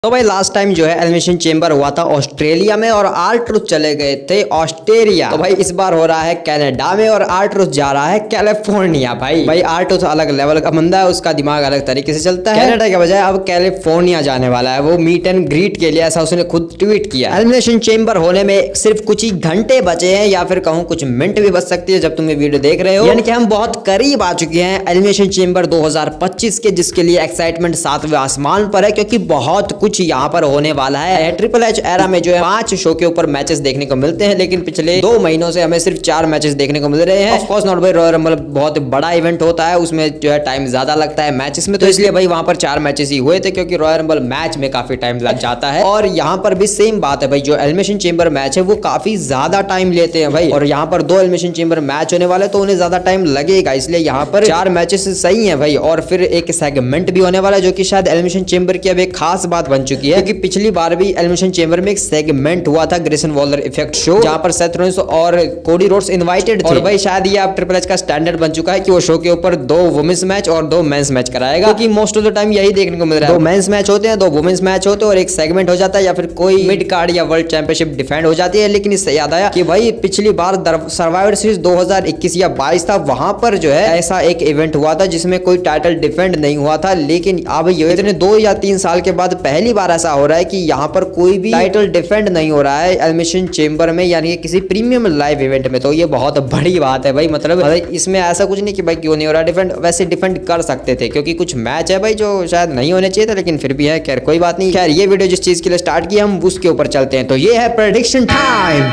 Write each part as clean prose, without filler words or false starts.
तो भाई last time जो है एलिमिनेशन चेंबर हुआ था ऑस्ट्रेलिया में और R-Truth चले गए थे ऑस्ट्रेलिया। तो भाई इस बार हो रहा है कनाडा में और R-Truth जा रहा है कैलिफोर्निया। भाई R-Truth अलग लेवल का बंदा है, उसका दिमाग अलग तरीके से चलता है। कनाडा के बजाय अब कैलिफोर्निया जाने वाला है वो मीट एंड ग्रीट के लिए, ऐसा उसने खुद ट्वीट किया। एलिमिनेशन चेंबर होने में सिर्फ कुछ ही घंटे बचे हैं या फिर कहूँ कुछ मिनट भी बच सकती है जब तुम ये वीडियो देख रहे हो, यानी कि हम बहुत करीब आ चुके हैं एलिमिनेशन चेंबर 2025 के, जिसके लिए एक्साइटमेंट सातवें आसमान पर है क्योंकि बहुत कुछ यहाँ पर होने वाला है। ट्रिपल एच एरा में जो है 5 शो के ऊपर मैचेस देखने को मिलते हैं, लेकिन पिछले 2 महीनों से हमें सिर्फ 4 मैचेस देखने को मिल रहे हैं। ऑफ कोर्स नॉट भाई, रॉयल रंबल बहुत बड़ा इवेंट होता है, उसमें जो है टाइम ज्यादा लगता है मैचेस में, तो इसलिए भाई वहां पर 4 मैचेस ही हुए थे क्योंकि रॉयल रंबल मैच में काफी टाइम लग जाता है। और यहाँ पर भी सेम बात है भाई, जो एलिमिनेशन चेंबर मैच है वो काफी ज्यादा टाइम लेते हैं भाई, और यहाँ पर 2 एलिमिनेशन चेंबर मैच होने वाले तो उन्हें ज्यादा टाइम लगेगा, इसलिए यहाँ पर 4 मैचेस सही है भाई। और फिर एक सेगमेंट भी होने वाला है जो कि शायद एलिमिनेशन चेंबर की अब एक खास बात बन चुकी है, क्योंकि पिछली बार भी एलिमिनेशन चेंबर में एक सेगमेंट हुआ था ग्रेसन वॉलर इफेक्ट शो, जहां पर सेथ रॉलिंस और कोडी रोड्स इनवाइटेड थे। और भाई शायद ये अब ट्रिपल एच का स्टैंडर्ड बन चुका है कि वो शो के ऊपर 2 वुमेन्स मैच और 2 मेंस मैच कराएगा, क्योंकि मोस्ट ऑफ द टाइम यही देखने को मिल रहा है, 2 मेंस मैच होते हैं, 2 वुमेन्स मैच होते हैं और एक सेगमेंट हो जाता है या फिर कोई मिड कार्ड या वर्ल्ड चैंपियनशिप डिफेंड हो जाती है। लेकिन इससे याद आया कि भाई पिछली बार सर्वाइवर सीरीज 2021 या 22 था, वहां पर जो है ऐसा एक इवेंट हुआ था जिसमें कोई टाइटल डिफेंड नहीं हुआ था, लेकिन अब ये इतने 2 या 3 साल के बाद पहली बार ऐसा हो रहा है कि यहाँ पर कोई भी टाइटल डिफेंड नहीं हो रहा है एलिमिनेशन चेंबर में, यानी कि किसी प्रीमियम लाइव इवेंट में। तो ये बहुत बड़ी बात है भाई, मतलब इसमें ऐसा कुछ नहीं कि भाई क्यों नहीं हो रहा डिफेंड, वैसे डिफेंड कर सकते थे क्योंकि कुछ मैच है भाई जो शायद नहीं होने चाहिए थे, लेकिन फिर भी है। खैर कोई बात नहीं। खैर ये वीडियो जिस चीज के लिए स्टार्ट किया हम उसके ऊपर चलते हैं, तो ये है प्रेडिक्शन टाइम।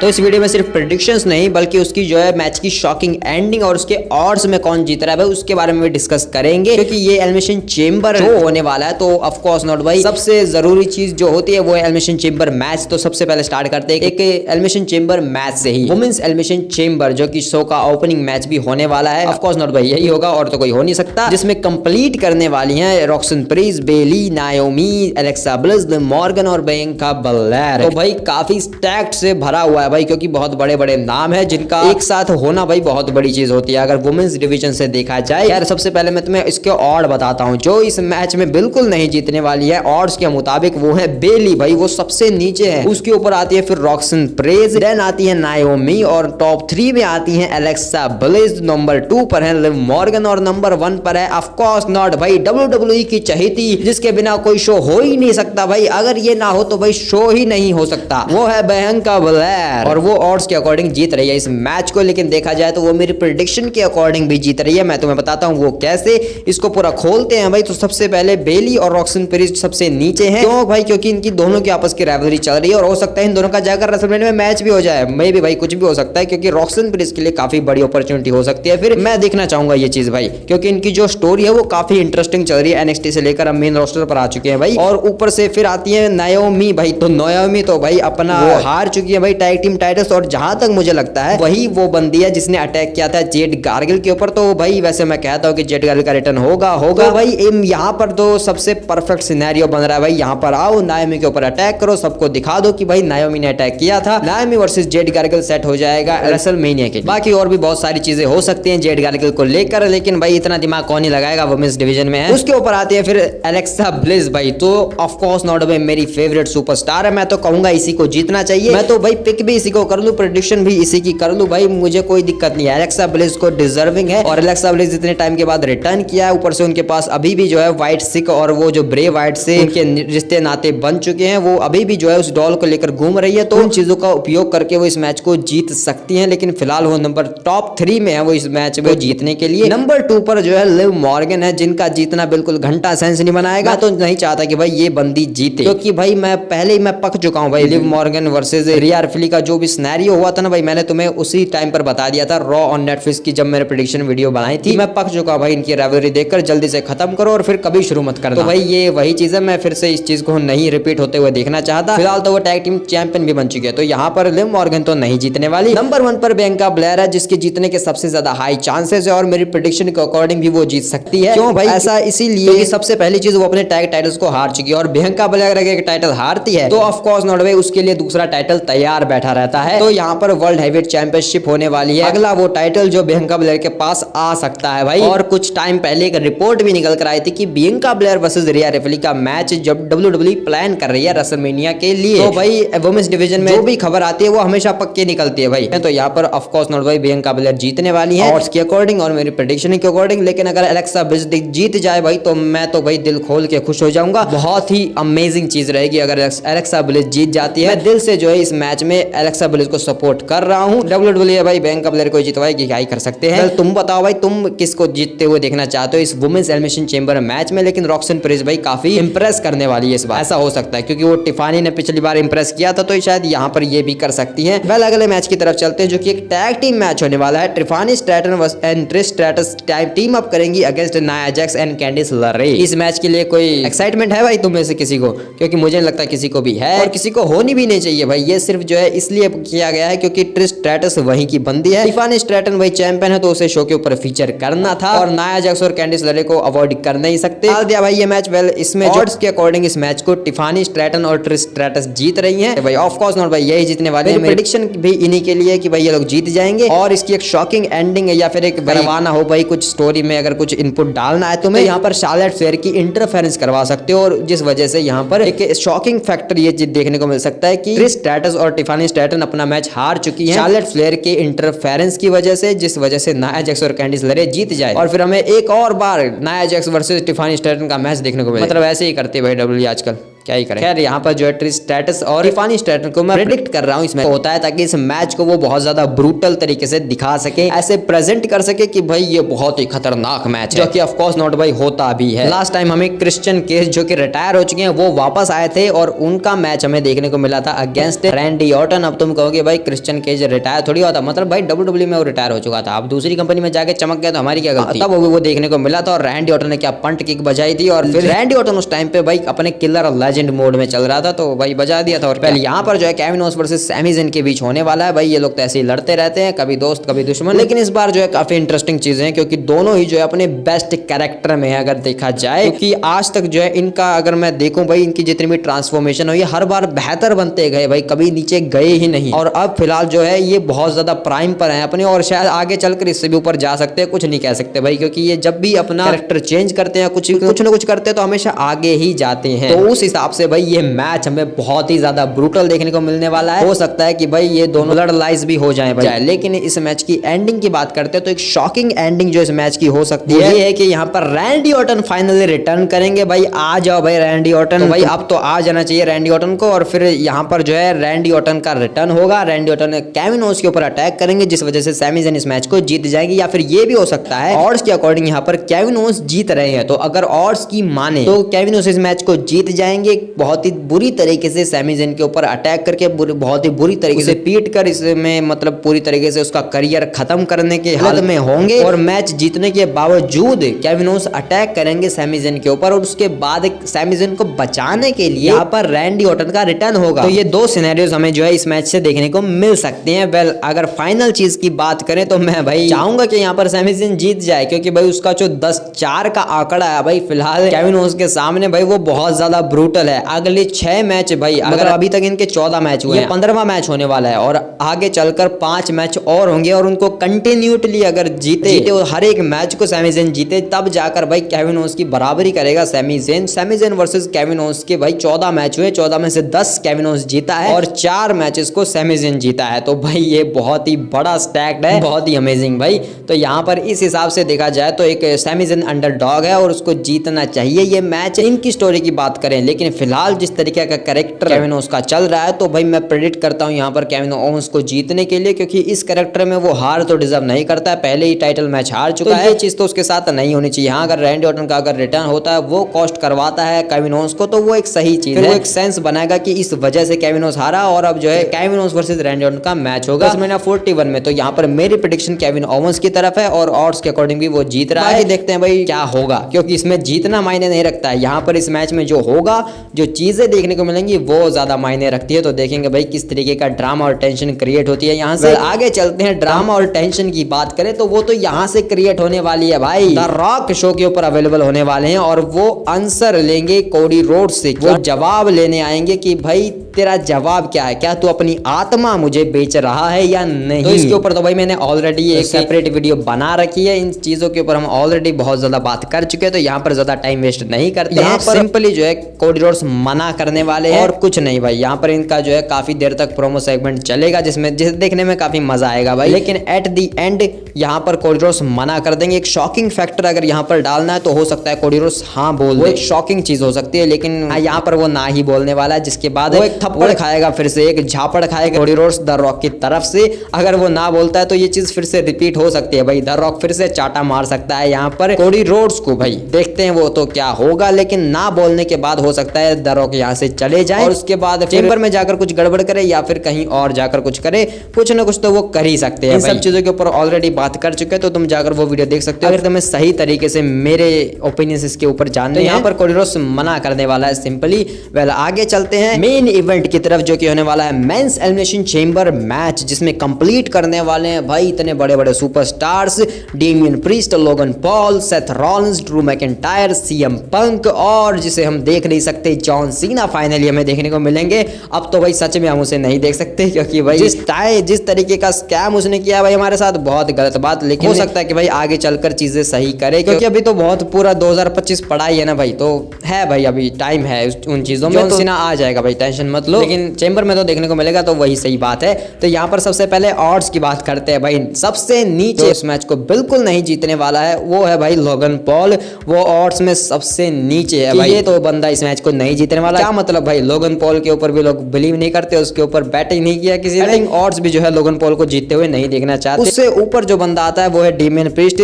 तो इस वीडियो में सिर्फ प्रेडिक्शंस नहीं बल्कि उसकी जो है मैच की शॉकिंग एंडिंग और उसके ऑड्स में कौन जीत रहा है भाई उसके बारे में भी डिस्कस करेंगे, क्योंकि ये एलिमिनेशन चेंबर शो होने वाला है। तो ऑफ कोर्स नॉट भाई, सबसे जरूरी चीज जो होती है वो है एलिमिनेशन चेंबर मैच। तो सबसे पहले स्टार्ट करते हैं एक एलिमिनेशन चेंबर मैच से ही, वुमेन्स एलिमिनेशन चेंबर, जो कि शो का ओपनिंग मैच भी होने वाला है। ऑफ कोर्स नॉट भाई यही होगा और तो कोई हो नहीं सकता, जिसमें कंप्लीट करने वाली हैं Roxanne Perez, Bayley, Naomi, Alexa Bliss, Liv Morgan और बियांका बेलेयर। तो भाई काफी स्टैक्ड से भरा हुआ है भाई, क्योंकि बहुत बड़े बड़े नाम है जिनका एक साथ होना भाई बहुत बड़ी चीज होती है अगर वुमेन्स डिवीजन से देखा जाए। यार सबसे पहले मैं तुम्हें इसके ऑड बताता हूं जो इस मैच में बिल्कुल नहीं जीतने वाली है ऑड्स के मुताबिक, वो है बेली भाई, वो सबसे नीचे है। उसके ऊपर आती है फिर रॉक्सन प्रेज, देन आती है नायोमी और टॉप 3 में आती है एलेक्सा ब्लिस, नंबर 2 पर है लिव मॉर्गन और नंबर 1 पर है ऑफ कोर्स नॉट भाई WWE की चहेती, जिसके बिना कोई शो हो ही नहीं सकता भाई, अगर ये ना हो तो भाई शो ही नहीं हो सकता, वो है बियांका बेलेयर। और वो ऑड्स के अकॉर्डिंग जीत रही है इस मैच को, लेकिन देखा जाए तो वो मेरी प्रेडिक्शन के अकॉर्डिंग भी जीत रही है। मैं तुम्हें बताता हूं वो कैसे, इसको पूरा खोलते हैं भाई। तो सबसे पहले बेली और रॉक्सन प्रीज सबसे नीचे हैं, क्यों भाई? क्योंकि इनकी दोनों की आपस की राइवलरी चल रही है और हो सकता है इन दोनों का जाकर रेसलमेनिया में मैच भी हो जाए, मे भी भाई कुछ भी हो सकता है, क्योंकि रॉक्सन प्रीज के लिए काफी बड़ी अपॉर्चुनिटी हो सकती है। फिर मैं देखना चाहूंगा ये चीज भाई, क्योंकि इनकी जो स्टोरी है वो काफी इंटरेस्टिंग चल रही है, NXT से लेकर अब मेन रोस्टर पर आ चुके हैं भाई। और ऊपर से फिर आती है नायोमी भाई, तो नायोमी तो भाई अपना वो हार चुकी है भाई टैग टीम टाइटल्स, और जहां तक मुझे लगता है वही वो बंदी है जिसने अटैक किया था जेड गार्गिल के ऊपर। तो भाई वैसे मैं कहता हूं कि जेड गार्गिल का रिटर्न होगा तो भाई यहाँ पर तो सबसे परफेक्ट सिनेरियो बन रहा है भाई, यहाँ पर आओ नायोमी के ऊपर अटैक करो, सबको दिखा दो कि भाई नायोमी ने अटैक किया था, नायोमी वर्सेस जेड गार्गिल सेट हो जाएगा रेसलमेनिया के। बाकी और भी बहुत सारी चीजें हो सकती हैं जेड गार्गिल को लेकर, लेकिन भाई इतना दिमाग कौन ही लगाएगा, वुमेन्स डिवीजन में है। उसके ऊपर आती है फिर एलेक्सा ब्लिस भाई, तो ऑफ कोर्स नॉट भाई मेरी फेवरेट सुपरस्टार है, मैं तो कहूंगा इसी को जीतना चाहिए। मैं तो भाई पिक भी इसी को कर लूं, प्रेडिक्शन भी इसी की कर लूं भाई, मुझे कोई दिक्कत नहीं है। एलेक्सा ब्लिस को डिजर्विंग है, और एलेक्सा ब्लिस इतने टाइम के बाद रिटर्न किया है, ऊपर से उनके पास अभी भी जो है व्हाइट सिक और वो जो ब्रे व्हाइट से उनके रिश्ते नाते बन चुके हैं, वो अभी भी जो है उस डॉल को लेकर घूम रही है, तो उन चीजों का उपयोग करके वो इस मैच को जीत सकती हैं। लेकिन फिलहाल वो नंबर टॉप 3 में है वो इस मैच में जीतने के लिए। नंबर 2 पर जो है लिव मॉर्गन है, जिनका जीतना बिल्कुल घंटा सेंस नहीं बनाएगा। मैं तो नहीं चाहता कि भाई ये बंदी जीते, क्योंकि भाई मैं पहले ही मैं पक चुका हूँ भाई, लिव मॉर्गन वर्सेस रिया रिप्ली का जो भी सिनेरियो हुआ था ना भाई, मैंने तुम्हें उसी टाइम पर बता दिया था रॉ ऑन नेटफ्लिक्स की, जब मैंने प्रेडिक्शन वीडियो बनाई थी। मैं पक चुका भाई, इनकी राइवलरी देखकर जल्दी से खत्म करो और फिर कभी शुरू मत करना। तो भाई ये वही चीज है, मैं फिर से इस चीज को नहीं रिपीट होते हुए देखना चाहता। फिलहाल तो वो टैग टीम चैंपियन भी बन चुकी है, तो यहाँ पर लिव मॉर्गन तो नहीं जीतने वाली। नंबर 1 पर बियांका बेलेयर है, जिसके जीतने के सबसे ज्यादा हाई चांसेस है, और मेरी प्रेडिक्शन के अकॉर्डिंग भी वो जीत सकती है। क्यों भाई? ऐसा इसीलिए कि सबसे पहली चीज वो अपने टैग टाइटल्स को हार चुकी है, और बियांका बेलेयर अगर एक टाइटल हारती है तो ऑफ कोर्स नॉट भाई उसके लिए दूसरा टाइटल तैयार बैठा रहता है। तो यहाँ पर वर्ल्ड हैवीवेट चैंपियनशिप होने वाली है, अगला वो टाइटल जो बियंका ब्लेयर के पास आ सकता है भाई। और कुछ टाइम पहले एक रिपोर्ट भी निकल कर आई थी कि बियंका ब्लेयर वर्सेस रिया रिप्ली का मैच जब WWE प्लान कर रही है रेसलमेनिया के लिए। तो भाई वुमेन्स डिवीजन में जो भी खबर आती है वो हमेशा पक्की निकलती है भाई। तो यहाँ पर ऑफ कोर्स नॉट भाई बियंका ब्लेयर जीतने वाली है ऑड्स के अकॉर्डिंग और मेरी प्रेडिक्शन के अकॉर्डिंग। लेकिन अगर एलेक्सा ब्लिस जीत जाए भाई तो मैं तो भाई दिल खोल के खुश हो जाऊंगा। बहुत ही अमेजिंग चीज रहेगी अगर एलेक्सा ब्लिस जीत जाती है। मैं दिल से जो है इस मैच में एलेक्सा ब्लिस को सपोर्ट कर रहा हूँ। WWE भाई बियंका ब्लेयर को जितवाएगी, क्या ही कर सकते हैं। तुम बताओ भाई तुम किसको जीतते हुए देखना चाहते हो इस वुमेन्स एलिमिनेशन चेंबर मैच में। लेकिन रॉक्सन पेरिस भाई काफी इंप्रेस करने वाली है इस बार, ऐसा हो सकता है क्योंकि वो टिफानी ने पिछली बार इंप्रेस किया था, तो शायद यहाँ पर ये भी कर सकती है। वेल अगले मैच की तरफ चलते हैं जो कि एक टैग टीम मैच होने वाला है। Tiffany Stratton and Trish Stratus team up करेंगी against Nia Jax and Candice LeRae. इस मैच के लिए कोई एक्साइटमेंट है भाई तुम में से किसी को? क्योंकि मुझे नहीं लगता किसी को भी है और किसी को होनी भी नहीं चाहिए भाई। ये सिर्फ जो है इसलिए किया गया है क्योंकि ट्रिश स्ट्रैटस वहीं की बंदी है। टिफानी स्ट्रैटन भाई चैंपियन है तो उसे शो के ऊपर फीचर करना था और नाया जैक्स और कैंडिस लरे को अवॉइड कर नहीं सकते। डाल दिया भाई ये मैच। वेल इसमें ऑड्स के अकॉर्डिंग इस मैच को टिफानी स्ट्रैटन और ट्रिश स्ट्रैटस जीत रही हैं भाई। ऑफ कोर्स नॉट भाई यही जीतने वाले हैं। प्रेडिक्शन भी इन्हीं के लिए कि भाई ये लोग जीत जाएंगे और इसकी एक शॉकिंग एंडिंग है या फिर एक करवाना हो भाई कुछ स्टोरी में अगर कुछ इनपुट डालना है तुम्हें, यहाँ पर शार्लेट फ्लेयर की इंटरफेरेंस करवा सकते हो और जिस वजह से यहाँ पर एक शॉकिंग फैक्टर ये देखने को मिल सकता है कि ट्रिश स्ट्रैटस और टिफानी स्ट्रैटन अपना मैच हार चुकी है शार्लेट फ्लेयर के इंटरफेरेंस की वजह से, जिस वजह से नाया जैक्स और कैंडिस लरे जीत जाए और फिर हमें एक और बार नाया जैक्स वर्सेस टिफानी स्ट्रैटन का मैच देखने को मिले। मतलब ऐसे ही करते भाई WWE आजकल, क्या ही करें। खैर यहाँ पर जो है ट्रिश स्ट्रैटस और टिफानी स्ट्रैटन को मैं प्रेडिक्ट कर रहा हूँ इसमें होता है ताकि इस मैच को वो बहुत ज्यादा ब्रूटल तरीके से दिखा सके, ऐसे प्रेजेंट कर सके कि भाई ये बहुत ही खतरनाक मैच है, जो कि ऑफ कोर्स नॉट भाई होता भी है। लास्ट टाइम हमें क्रिश्चियन केज जो कि रिटायर हो चुके हैं वो वापस आए थे और उनका मैच हमें देखने को मिला था अगेंस्ट रैंडी ऑर्टन। अब तुम कहोगे भाई क्रिश्चियन केज रिटायर थोड़ी होता, मतलब भाई WWE में वो रिटायर हो चुका था, अब दूसरी कंपनी में जाके चमक गया तो हमारी क्या गलती। तब वो देखने को मिला था और रैंडी ऑर्टन ने क्या पंट किक बजाई थी और फिर रैंडी ऑर्टन उस टाइम पे भाई अपने किलर और लेजेंड मोड में चल रहा था तो भाई बजा दिया था। और पहले यहाँ पर जो है Kevin Owens versus Sami Zayn के बीच होने वाला है भाई। ये लोग तो ऐसे ही लड़ते रहते हैं, कभी दोस्त कभी दुश्मन, लेकिन इस बार जो है काफी इंटरेस्टिंग चीजें हैं क्योंकि दोनों ही जो है अपने बेस्ट कैरेक्टर में है अगर देखा जाए। क्योंकि आज तक जो है इनका अगर मैं देखूं भाई इनकी जितनी भी ट्रांसफॉर्मेशन हुई हर बार बेहतर बनते गए भाई, कभी नीचे गए ही नहीं। और अब फिलहाल जो है ये बहुत ज्यादा प्राइम पर है अपने और शायद आगे चलकर इससे भी ऊपर जा सकते हैं, कुछ नहीं कह सकते भाई क्योंकि ये जब भी अपना कैरेक्टर चेंज करते हैं कुछ ना कुछ करते हैं तो हमेशा आगे ही जाते हैं। तो उस हिसाब से भाई ये मैच हमें बहुत ही ज्यादा ब्रूटल देखने को मिलने वाला है। हो सकता है कि भाई ये दोनों ब्लड लाइज भी हो जाएं भाई। लेकिन इस मैच की एंडिंग की बात करते हैं तो एक शॉकिंग एंडिंग जो इस मैच की हो सकती है ये है कि यहाँ पर रैंडी ऑर्टन फाइनली रिटर्न करेंगे भाई। आ जाओ भाई रैंडी ऑर्टन, तो भाई अब तो आ जाना चाहिए रैंडी ऑर्टन को। और फिर यहाँ पर जो है रैंडी ऑर्टन का रिटर्न होगा, रैंडी ऑर्टन केविन ओवंस के ऊपर अटैक करेंगे जिस वजह से सैमी ज़ेन इस मैच को जीत जाएगी। या फिर ये भी हो सकता है ऑड्स के अकॉर्डिंग यहाँ पर केविन ओवंस जीत रहे हैं तो अगर ऑड्स की माने तो केविन ओवंस इस मैच को जीत जाएंगे बहुत ही बुरी तरीके से सैमी ज़ेन के ऊपर अटैक करके बहुत ही बुरी तरीके से पीट कर इसमें मतलब पूरी तरीके से उसका करियर खत्म करने के हाल में होंगे। और मैच जीतने के बावजूद केविन ओवंस अटैक करेंगे सैमी ज़ेन के ऊपर और उसके बाद सैमी ज़ेन को बचाने के लिए यहाँ पर रैंडी ऑर्टन का रिटर्न होगा। तो ये दो सिनेरियोज हमें जो है इस मैच से देखने को मिल सकते हैं। वेल अगर फाइनल चीज की बात करें तो मैं भाई चाहूंगा कि यहाँ पर सैमी ज़ेन जीत जाए क्योंकि भाई उसका जो 10-4 का आंकड़ा है भाई फिलहाल केविन ओवंस के सामने भाई वो बहुत ज्यादा ब्रूटल है। अगले 6 मैच भाई अगर अभी तक इनके 14 मैच हुए हैं, 15वां मैच होने वाला है और आगे चलकर 5 मैच और होंगे और उनको कंटिन्यूटली अगर जीते और हर एक मैच को सैमी ज़ेन जीते तब जाकर भाई केविन ओवंस की बराबरी करेगा Sami Zayn. Sami Zayn versus Kevin Owens के भाई 14 मैच हुए, 14 में से 10 केविन ओवंस जीता है और 4 मैचेस को सैमी ज़ेन जीता है। तो भाई ये बहुत ही बड़ा स्टैक्ड है, बहुत ही अमेजिंग भाई। तो यहाँ पर इस हिसाब से देखा जाए तो एक सैमी ज़ेन अंडरडॉग है और उसको जीतना चाहिए ये मैच। इनकी स्टोरी की बात करें लेकिन फिलहाल जिस तरीके का कैरेक्टर केविन ओवंस का चल रहा है तो भाई मैं प्रेडिक्ट करता हूँ यहाँ पर केविन ओवंस को जीतने के लिए क्योंकि इस कैरेक्टर में वो हार तो डिजर्व नहीं करता है, पहले ही टाइटल मैच हार चुका है। ये चीज तो उसके साथ नहीं होनी चाहिए। हाँ अगर रैंडी ऑर्टन का अगर रिटर्न होता है वो कॉस्ट करवाता है केविन ओवंस को तो वो एक सही चीज है, वो एक सेंस बनाएगा कि इस वजह से केविन ओवंस हारा और अब जो है Kevin Owens versus Randy Orton का मैच होगा WrestleMania 41 में। तो यहाँ पर मेरी प्रेडिक्शन केविन ओवंस की तरफ है और ऑड्स के अकॉर्डिंग भी वो जीत रहा है। देखते हैं भाई क्या होगा क्योंकि इसमें जीतना मायने नहीं रखता है, यहाँ पर इस मैच में जो होगा जो चीजें देखने को मिलेंगी वो ज्यादा मायने रखती है। तो देखेंगे भाई किस तरीके का ड्रामा और टेंशन क्रिएट होती है। यहाँ से आगे चलते हैं। ड्रामा और टेंशन की बात करें तो वो तो यहाँ से क्रिएट होने वाली है भाई। द रॉक शो के ऊपर अवेलेबल होने वाले हैं और वो आंसर लेंगे कोडी रोड्स से, वो जवाब लेने आएंगे कि भाई तेरा जवाब क्या है, क्या तू अपनी आत्मा मुझे बेच रहा है या नहीं। तो इसके ऊपर तो भाई मैंने ऑलरेडी एक सेपरेट वीडियो बना रखी है, इन चीजों के ऊपर हम ऑलरेडी बहुत ज्यादा बात कर चुके हैं, तो यहाँ पर ज्यादा टाइम वेस्ट नहीं करते। यहाँ पर सिंपली जो है कोडी रोड्स मना करने वाले हैं और कुछ नहीं भाई। यहाँ पर इनका जो है काफी देर तक प्रोमो सेगमेंट चलेगा जिसमें देखने में काफी मजा आएगा भाई, लेकिन एट दी एंड यहाँ पर कोडी रोड्स मना कर देंगे। एक शॉकिंग फैक्टर अगर यहाँ पर डालना है तो हो सकता है कोडी रोड्स हाँ बोल दे, एक शॉकिंग चीज हो सकती है, लेकिन यहाँ पर वो ना ही बोलने वाला है, जिसके बाद वो एक थप्पड़ खाएगा, फिर से एक झापड़ खाएगा कोडी रोड्स द रॉक की तरफ से। अगर वो ना बोलता है तो ये चीज फिर से रिपीट हो सकती है भाई, द रॉक फिर से चाटा मार सकता है यहाँ पर कोडी रोड्स को भाई। देखते हैं वो तो क्या होगा, लेकिन ना बोलने के बाद हो सकता है द रॉक यहाँ से चले जाए और उसके बाद चेंबर में जाकर कुछ गड़बड़ करे या फिर कहीं और जाकर कुछ करे, कुछ ना कुछ तो वो कर ही सकते हैं। इन सब चीजों के ऊपर ऑलरेडी बात कर चुके हैं, तो तुम जाकर वो वीडियो देख सकते हो अगर तुम्हें सही तरीके से मेरे ओपिनियन इसके ऊपर जानने हैं। यहाँ पर कोडी रोड्स मना करने वाला है सिंपली। वेल आगे चलते हैं मेन इवेंट की तरफ, जो कि होने वाला है मेंस एलिमिनेशन चेंबर मैच, जिसमें कंप्लीट करने वाले हैं भाई इतने बड़े बड़े superstars, Damien priest, Logan Paul, Seth Rollins, Drew McIntyre, CM Punk और जिसे हम देख नहीं सकते जॉन सीना फाइनली हमें देखने को मिलेंगे। अब तो भाई सच में हम उसे नहीं देख सकते, क्योंकि भाई जिस तरीके का स्कैम उसने किया भाई हमारे साथ, बहुत गलत बात, लेकिन हो सकता है कि भाई आगे चलकर चीजें सही करे, क्योंकि अभी तो बहुत पूरा 2025 पड़ा ही है ना भाई, तो है भाई अभी टाइम है उन चीजों में। जॉन सीना आ जाएगा भाई, टेंशन मत लो, लेकिन चेंबर में तो देखने को मिलेगा, तो वही सही बात है। तो यहाँ पर सबसे पहले ऑड्स की बात करते हैं भाई। सबसे नीचे इस मैच को बिल्कुल नहीं जीतने वाला है वो है भाई लोगन पॉल, वो ऑड्स में सबसे नीचे है भाई, ये तो बंदा इस मैच को नहीं जीतने वाला। क्या मतलब भाई, लोगन पॉल के ऊपर भी लोग बिलीव नहीं करते, उसके ऊपर बैटिंग नहीं किया किसी ने, ऑड्स भी जो है लोगन पॉल को जीतते हुए नहीं देखना चाहते। उससे ऊपर जो बंदा आता है वो है डेमियन प्रीस्ट,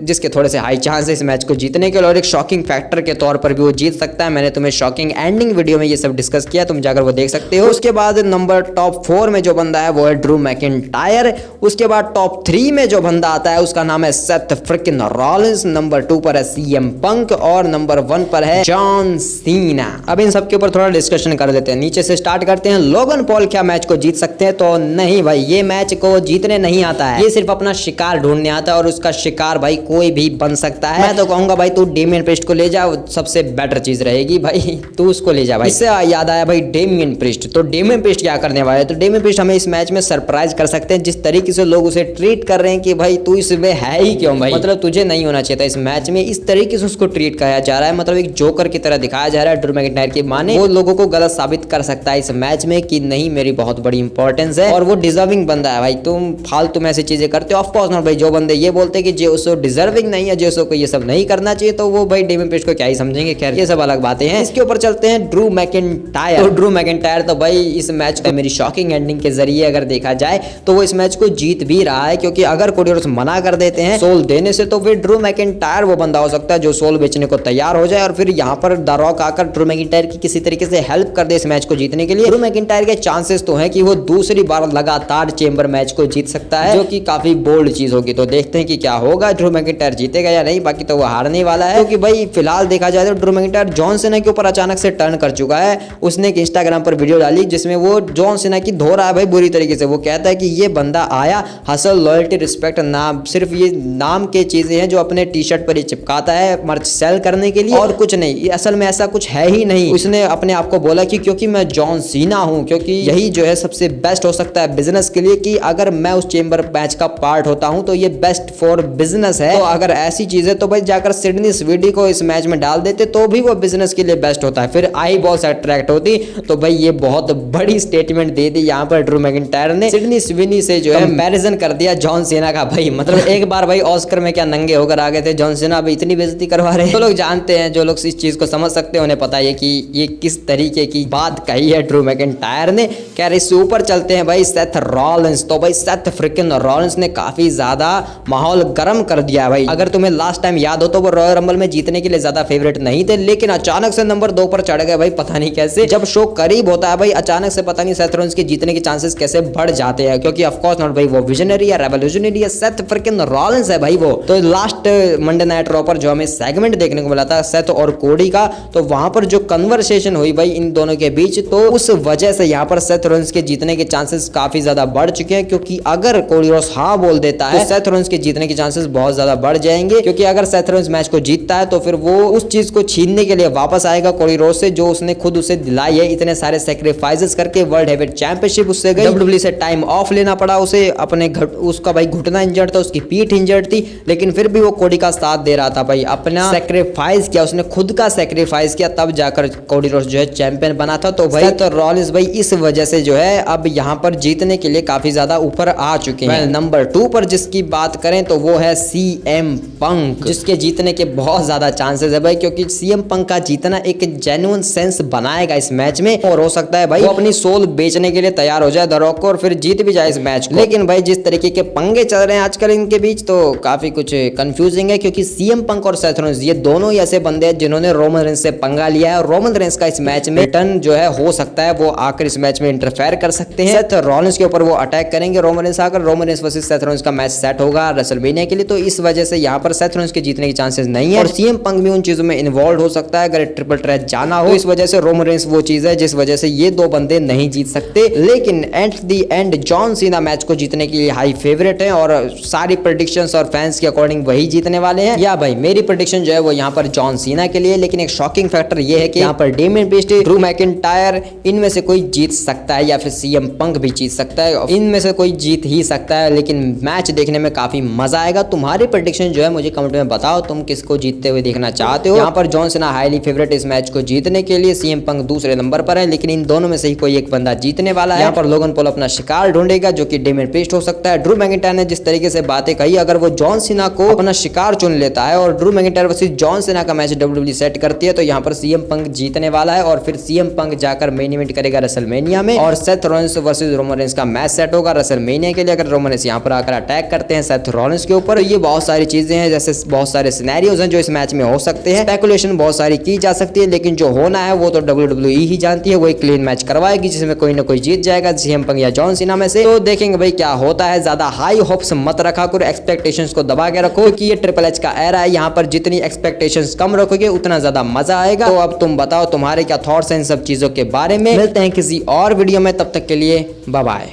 जिसके थोड़े से हाई चांस है इस मैच को जीतने के, और एक शॉकिंग फैक्टर के तौर पर भी वो जीत सकता है। मैंने तुम्हें शॉकिंग एंडिंग वीडियो में ये सब डिस्कस किया, तुम जाकर वो देख सकते हो। उसके बाद नंबर टॉप 4 में जो बंदा है वो है ड्रू मैकिंटायर। उसके बाद टॉप 3 में जो बंदा आता है उसका नाम है सेथ फ्रिकिन रॉलिंस, नंबर 2 पर है सीएम पंक और नंबर 1 पर है जॉन सीना। अब इन सब के ऊपर थोड़ा डिस्कशन कर देते हैं, नीचे से स्टार्ट करते हैं। लोगन पॉल क्या मैच को जीत सकते हैं? तो नहीं भाई, ये मैच को जीतने नहीं आता है, ये सिर्फ अपना शिकार ढूंढने आता है, और उसका शिकार भाई कोई भी बन सकता है। मैं तो कहूंगा भाई तू डेमियन प्रीस्ट को ले जा, सबसे बेटर चीज रहेगी भाई, तू उसको ले जा भाई। इससे याद आया भाई डेमियन प्रीस्ट, तो डेमियन प्रीस्ट क्या करने वाला है? तो डेमियन प्रीस्ट हमें इस मैच में सरप्राइज कर सकते हैं, जिस तरीके से लोग उसे ट्रीट कर रहे हैं कि भाई तू इसमें है ही क्यों भाई, मतलब तुझे नहीं होना चाहिए था इस मैच में। इस तरीके से उसको ट्रीट किया जा रहा है, मतलब एक जोकर की तरह दिखाया जा रहा है ड्रू मैकिंटायर की माने। वो लोगों को गलत साबित कर सकता है इस मैच में कि नहीं मेरी बहुत बड़ी इंपॉर्टेंस है, और वो डिजर्विंग बंदा है भाई। तुम फालतू में ऐसी चीजें करते हो, ऑफ कोर्स नॉट भाई। जो बंदे ये बोलते हैं कि जो उसको डिजर्विंग नहीं है, जो उसको ये सब नहीं करना चाहिए, तो वो भाई डेमियन प्रीस्ट को क्या ही समझेंगे। खैर ये सब अलग बातें हैं। इसके ऊपर चलते हैं ड्रू मैकिंटायर। तो ड्रू मैकिंटायर तो भाई इस मैच को मेरी शॉकिंग एंडिंग के जरिए अगर देखा जाए तो वो इस मैच को जीत भी रहा है, क्योंकि अगर कोडी रोड्स मना कर देते हैं सोल देने से, तो फिर ड्रू मैकिंटायर वो बंदा हो सकता है जो सोल बेचने को तैयार हो जाए, और फिर यहाँ पर द रॉक आकर ड्रू मैकिंटायर की किसी तरीके से हेल्प कर दे इस मैच को जीतने के लिए। ड्रू मैकिंटायर के चांसेस तो है कि वो दूसरी बार लगातार चेंबर मैच को जीत सकता है, जो कि काफी बोल्ड चीज होगी। तो देखते हैं कि क्या होगा, ड्रू मैकिंटायर जीतेगा या नहीं, बाकी तो वो हारने वाला है। क्योंकि भाई फिलहाल देखा जाए तो ड्रू मैकिंटायर जॉन सीना के ऊपर अचानक से टर्न कर चुका है। उसने एक इंस्टाग्राम पर वीडियो डाली जिसमें वो जॉन सीना की धो रहा है भाई बुरी तरीके से। वो कहता है कि ये बंदा आया हसल लॉयल्टी रिस्पेक्ट, नाम सिर्फ ये नाम के चीजें हैं जो अपने टी शर्ट पर ही चिपकाता है मर्च सेल करने के लिए, और कुछ नहीं। ये असल में ऐसा कुछ है ही नहीं। उसने अपने आप को बोला कि क्योंकि मैं जॉन सीना हूं, क्योंकि यही जो है सबसे बेस्ट हो सकता है बिजनेस के लिए, कि अगर मैं उस चेंबर मैच का पार्ट होता हूं तो ये बेस्ट फॉर बिजनेस है। तो अगर ऐसी चीज है तो भाई जाकर सिडनी स्वीडी को इस मैच में डाल देते तो भी वो बिजनेस के लिए बेस्ट होता है, फिर आई बॉल्स अट्रैक्ट होती। तो भाई ये बहुत बड़ी स्टेटमेंट दे दी यहाँ पर ड्रू मैकिंटायर ने। सिडनी स्वीडी से जो है कंपैरिजन कर दिया जॉन सीना का भाई, मतलब एक बार भाई ऑस्कर में क्या नंगे होकर आ गए थे जॉन सीना, अभी इतनी बेइज्जती करवा रहे हैं। तो लोग जानते हैं, जो लोग इस चीज को समझ सकते हैं उन्हें पता है कि ये किस तरीके की बात कही है ड्रू मैकिंटायर ने। क्या इससे ऊपर चलते हैं भाई सेथ रॉलिंस। तो भाई सेथ फ्रिकिन रॉलिंस ने काफी ज्यादा माहौल गर्म कर दिया भाई। अगर तुम्हें लास्ट टाइम याद हो तो वो रॉयल रंबल में जीतने के लिए ज्यादा फेवरेट नहीं थे, लेकिन अचानक से नंबर 2 पर चढ़ गए भाई, पता नहीं कैसे। जब शो करीब होता है भाई अचानक से पता नहीं सेथ रॉलिंस के जीतने के चांसेस कैसे बढ़ जाते हैं, क्योंकि ऑफ कोर्स नॉट भाई वो विजनरी या रेवोल्यूशनरी है, सेथ फ्रिकिन रॉलिंस है भाई वो। तो लास्ट मंडे नाइट रॉ पर जो हमें सेगमेंट देखने को मिला था सेथ और कोडी का, तो वहां पर जो कन्वर्सेशन हुई भाई इन दोनों के बीच, तो उस वजह से यहाँ पर सेथ रॉलिंस के जीतने के चांसेस काफी ज्यादा बढ़ चुके हैं। क्योंकि अगर कोडी रोड्स हाँ बोल देता है तो सेथ रॉलिंस के जीतने के चांसेस बहुत ज्यादा बढ़ जाएंगे, क्योंकि अगर सेथ रॉलिंस मैच को जीतता है तो फिर वो उस चीज को छीनने के लिए वापस आएगा कोडी रोड्स से, जो उसने खुद उसे दिलाई है इतने सारे सेक्रीफाइसेस करके वर्ल्ड हेवीवेट चैंपियनशिप उससे गई। WWE से टाइम ऑफ लेना पड़ा उसे, अपने उसका भाई घुटना इंजर्ड था, उसकी पीठ इंजर्ड थी, लेकिन फिर भी वो कोडी का साथ दे रहा था भाई, अपना सेक्रीफाइस किया, उसने खुद का सेक्रीफाइस किया, तब जाकर कोडी रोड्स जो है चैंपियन बना था। तो भाई तो रॉलिंस भाई इस वजह से जो है अब यहाँ पर जीतने के लिए काफी ज्यादा ऊपर आ चुके हैं। नंबर 2 पर जिसकी बात करें तो वो है CM पंक, जिसके जीतने के बहुत ज्यादा चांसेस है भाई, क्योंकि CM पंक का जीतना एक जेन्युइन सेंस बनाएगा इस मैच में, और हो सकता है भाई वो अपनी सोल बेचने के लिए तैयार हो जाए द रॉक को और फिर जीत भी जाए इस मैच को। लेकिन भाई जिस तरीके के पंगे चल रहे हैं आजकल इनके बीच तो काफी कुछ कंफ्यूजिंग है, क्योंकि CM पंक और सेथ रॉलिंस ये दोनों ही ऐसे बंदे हैं जिन्होंने रोमन रेंस से पंगा लिया है, और रोमन रेंस का इस मैच में रिटर्न जो है हो सकता है वो आकर इस मैच में इंटरफेयर कर सकते हैं। सेथ रॉलिंस के ऊपर वो अटैक करेंगे, रोमन रेंस आकर, Roman Reigns versus Seth Rollins का मैच सेट होगा रेसलमेनिया के लिए, तो इस वजह से यहाँ पर सेथ रॉलिंस के जीतने के चांसेस नहीं है, और CM पंक भी उन चीजों में इन्वॉल्व हो सकता है अगर ट्रिपल थ्रेट जाना हो। इस वजह से रोमन रेंस वो चीज है जिस वजह से ये दो बंदे नहीं जीत सकते। लेकिन at the end John Cena match को जीतने के लिए हाई फेवरेट है, और सारी प्रेडिक्शंस और फैंस के अकॉर्डिंग वही जीतने वाले हैं। या भाई मेरी प्रेडिक्शन जो है वो यहाँ पर जॉन सीना के लिए, लेकिन एक शॉकिंग फैक्टर ये है कि यहाँ पर डेमियन प्रीस्ट, ड्रू मैकिंटायर, इनमें से कोई जीत सकता है, या फिर CM पंक भी जीत सकता है, इनमें से कोई जीत ही सकता है। लेकिन मैच देखने में काफी मजा आएगा। तुम्हारी प्रेडिक्शन जो है मुझे कमेंट में बताओ, तुम किसको जीतते हुए देखना चाहते हो। यहाँ पर जॉन सीना हाईली फेवरेट इस मैच को जीतने के लिए, CM पंक दूसरे नंबर पर है, लेकिन इन दोनों में से ही कोई एक बंदा जीतने वाला है। यहाँ पर लोगन पॉल अपना शिकार ढूंढेगा जो कि डेमियन प्रीस्ट हो सकता है। ड्रू मैकिंटायर ने जिस तरीके से बातें कही, अगर वो जॉन सीना को अपना शिकार चुन लेता है और Drew McIntyre versus John Cena का मैच WWE सेट करती है, तो यहाँ पर CM पंक जीतने वाला है, और फिर CM पंक जाकर मेन इवेंट करेगा रेसलमेनिया में, और Seth Rollins versus Roman Reigns का मैच सेट होगा रेसलमेनिया के लिए। अगर रोमन रेंस यहाँ पर आकर अटैक करते हैं सेथ रॉलिंस के ऊपर, ये बहुत सारी चीजें हैं, जैसे बहुत सारे सिनेरियोज हैं जो इस मैच में हो सकते हैं, स्पेकुलेशन बहुत सारी की जा सकती है, लेकिन जो होना है वो तो WWE ही जानती है। वो एक क्लीन मैच करवाएगी जिसमें कोई ना कोई जीत जाएगा, CM पंक या जॉन सीना में से। तो देखेंगे भाई क्या होता है। ज्यादा हाई होप्स मत रखा करो, एक्सपेक्टेशंस को दबा के रखो, क्योंकि ये ट्रिपल एच का एरा है। यहाँ पर जितनी एक्सपेक्टेशंस कम रखोगे उतना ज्यादा मजा आएगा। तो अब तुम बताओ तुम्हारे क्या थॉट्स हैं इन सब चीजों के बारे में। मिलते हैं किसी और वीडियो में, तब तक के लिए बाय बाय।